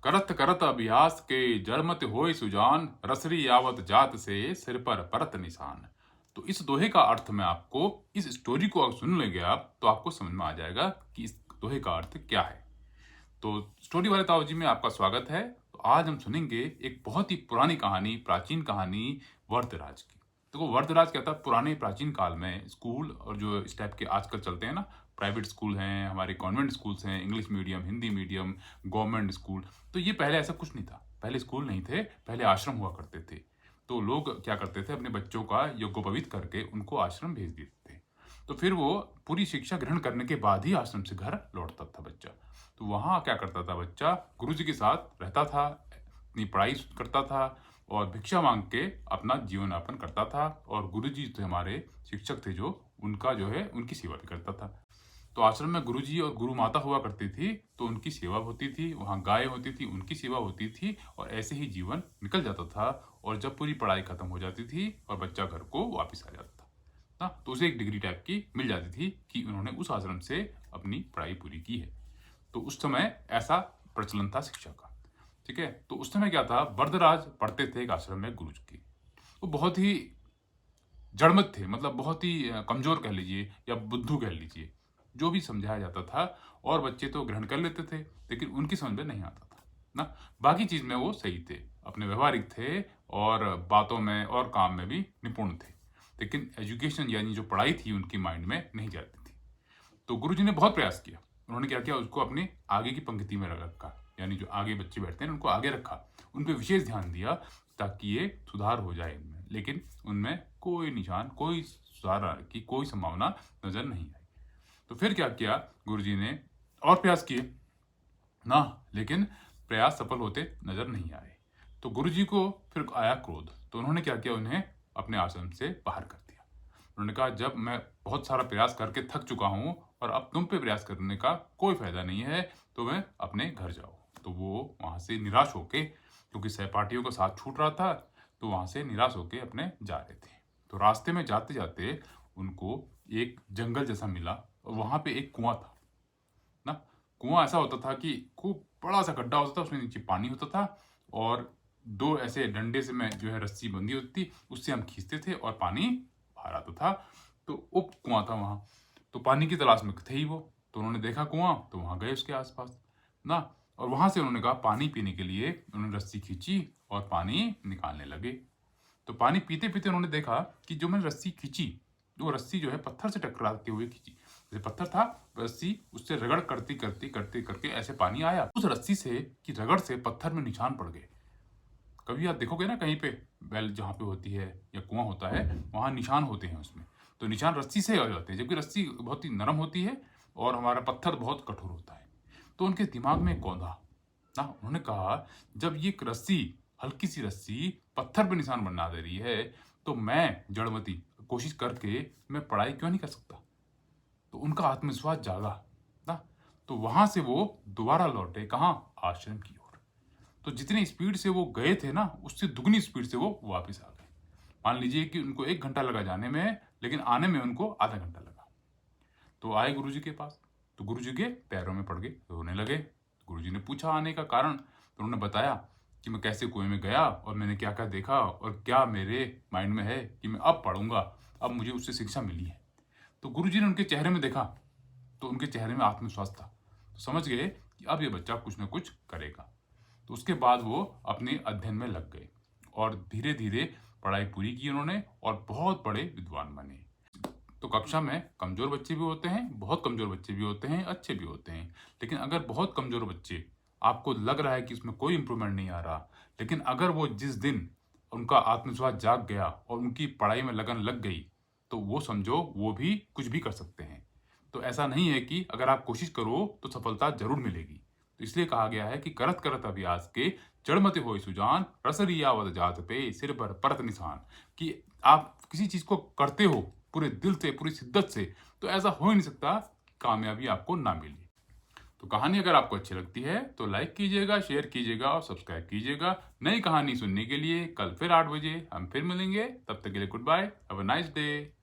करत करत अभ्यास के जड़मत होय सुजान, रसरी यावत जात से सिर पर परत निशान। तो इस दोहे का अर्थ मैं आपको, इस स्टोरी को अगर सुन लेंगे आप तो आपको समझ में आ जाएगा कि इस दोहे का अर्थ क्या है। तो स्टोरी वाले ताऊ जी में आपका स्वागत है। तो आज हम सुनेंगे एक बहुत ही पुरानी कहानी, प्राचीन कहानी वर्धराज की। तो वर्धराज क्या था, पुराने प्राचीन काल में स्कूल और जो इस टाइप के आजकल चलते हैं ना, प्राइवेट स्कूल हैं, हमारे कॉन्वेंट स्कूल्स हैं, English medium, Hindi medium, government school. तो ये पहले ऐसा कुछ नहीं था। पहले स्कूल नहीं थे, पहले आश्रम हुआ करते थे। तो लोग क्या करते थे, अपने बच्चों का यज्ञोपवीत करके उनको आश्रम भेज देते थे। तो फिर वो पूरी शिक्षा ग्रहण करने के बाद ही आश्रम से घर लौटता था बच्चा। तो वहाँ क्या करता था बच्चा, गुरुजी के साथ रहता था, अपनी पढ़ाई करता था और भिक्षा मांग के अपना जीवन यापन करता था। और गुरुजी थे हमारे शिक्षक थे, जो उनका जो है उनकी सेवा भी करता था। तो आश्रम में गुरुजी और गुरु माता हुआ करती थी, तो उनकी सेवा होती थी, वहाँ गाय होती थी, उनकी सेवा होती थी और ऐसे ही जीवन निकल जाता था। और जब पूरी पढ़ाई खत्म हो जाती थी और बच्चा घर को वापस आ जाता था, तो उसे एक डिग्री टाइप की मिल जाती थी कि उन्होंने उस आश्रम से अपनी पढ़ाई पूरी की है। तो उस समय ऐसा प्रचलन था शिक्षा का। ठीक है, तो उस समय क्या था, वरदराज पढ़ते थे एक आश्रम में गुरु की। वो बहुत ही जड़मत थे, मतलब बहुत ही कमजोर कह लीजिए या बुद्धू कह लीजिए। जो भी समझाया जाता था और बच्चे तो ग्रहण कर लेते थे, लेकिन उनकी समझ में नहीं आता था ना। बाकी चीज में वो सही थे, अपने व्यवहारिक थे और बातों में और काम में भी निपुण थे, लेकिन एजुकेशन यानी जो पढ़ाई थी उनकी माइंड में नहीं जाती थी। तो गुरुजी ने बहुत प्रयास किया। उन्होंने क्या किया, उसको अपने आगे की पंक्ति में रखा, यानी जो आगे बच्चे बैठते हैं उनको आगे रखा, उन पर विशेष ध्यान दिया ताकि ये सुधार हो जाए इनमें। लेकिन उनमें कोई निशान, कोई सुधार की कोई संभावना नजर नहीं आई। तो फिर क्या किया गुरुजी ने, और प्रयास किए ना, लेकिन प्रयास सफल होते नजर नहीं आए। तो गुरुजी को फिर आया क्रोध। तो उन्होंने क्या किया, उन्हें अपने आश्रम से बाहर कर दिया। उन्होंने कहा, जब मैं बहुत सारा प्रयास करके थक चुका हूं और अब तुम पे प्रयास करने का कोई फायदा नहीं है, तो मैं अपने घर जाओ। तो वो वहां से निराश होके, क्योंकि सहपाठियों का साथ छूट रहा था, तो वहां से निराश होके अपने जा रहे थे। तो रास्ते में जाते जाते उनको एक जंगल जैसा मिला और वहां पे एक कुआं था ना। कुआं ऐसा होता था कि खूब बड़ा सा गड्ढा होता था, उसमें नीचे पानी होता था और दो ऐसे डंडे से में जो है रस्सी बंधी होती थी, उससे हम खींचते थे और पानी बाहर आता था। तो उप कुआं था वहां। तो पानी की तलाश में थे ही वो। तो उन्होंने देखा कुआं, तो वहां गए उसके आसपास ना। और वहां से उन्होंने कहा पानी पीने के लिए, उन्होंने रस्सी खींची और पानी निकालने लगे। तो पानी पीते पीते उन्होंने देखा कि जो मैंने रस्सी खींची, वो रस्सी जो है पत्थर से टकराते हुए खींची। जैसे पत्थर था, रस्सी उससे रगड़ करती करती करते करके ऐसे पानी आया। उस रस्सी से की रगड़ से पत्थर में निशान पड़ गए। कभी आप देखोगे ना कहीं पे वेल जहाँ पे होती है या कुआं होता है, वहां निशान होते हैं उसमें। तो निशान रस्सी से हो जाते हैं, जबकि रस्सी बहुत ही नरम होती है और हमारा पत्थर बहुत कठोर होता है। तो उनके दिमाग में कौंधा ना, उन्होंने कहा, जब ये रस्सी, हल्की सी रस्सी पत्थर पे निशान बना दे रही है, तो मैं जड़मती कोशिश करके मैं पढ़ाई क्यों नहीं कर सकता। तो उनका आत्मविश्वास जागा ना। तो वहां से वो दोबारा लौटे, कहाँ, आश्रम की ओर। तो जितनी स्पीड से वो गए थे ना, उससे दुगनी स्पीड से वो वापस आ गए। मान लीजिए कि उनको 1 घंटा लगा जाने में, लेकिन आने में उनको आधा घंटा लगा। तो आए गुरुजी के पास, तो गुरुजी के पैरों में पड़ गए, रोने लगे। गुरुजी ने पूछा आने का कारण, तो उन्होंने बताया कि मैं कैसे कुएं में गया और मैंने क्या क्या देखा और क्या मेरे माइंड में है कि मैं अब पढ़ूंगा, अब मुझे उससे शिक्षा मिली है। तो गुरुजी ने उनके चेहरे में देखा, तो उनके चेहरे में आत्मविश्वास था। तो समझ गए कि अब ये बच्चा कुछ ना कुछ करेगा। तो उसके बाद वो अपने अध्ययन में लग गए और धीरे धीरे पढ़ाई पूरी की उन्होंने और बहुत बड़े विद्वान बने। तो कक्षा में कमजोर बच्चे भी होते हैं, बहुत कमजोर बच्चे भी होते हैं, अच्छे भी होते हैं। लेकिन अगर बहुत कमजोर बच्चे, आपको लग रहा है कि उसमें कोई इंप्रूवमेंट नहीं आ रहा, लेकिन अगर वो जिस दिन उनका आत्मविश्वास जाग गया और उनकी पढ़ाई में लगन लग गई, तो वो समझो वो भी कुछ भी कर सकते हैं। तो ऐसा नहीं है कि अगर आप कोशिश करो तो सफलता जरूर मिलेगी। तो इसलिए कहा गया है कि करत करत अभ्यास के जड़मति होय सुजान, रसरियावत जात पे सिर पर परत निशान। कि आप किसी चीज को करते हो पूरे दिल से, पूरी शिद्दत से, तो ऐसा हो ही नहीं सकता कामयाबी आपको ना मिले। तो कहानी अगर आपको अच्छी लगती है तो लाइक कीजिएगा, शेयर कीजिएगा और सब्सक्राइब कीजिएगा। नई कहानी सुनने के लिए कल फिर 8 बजे हम फिर मिलेंगे। तब तक के लिए goodbye, have a nice day.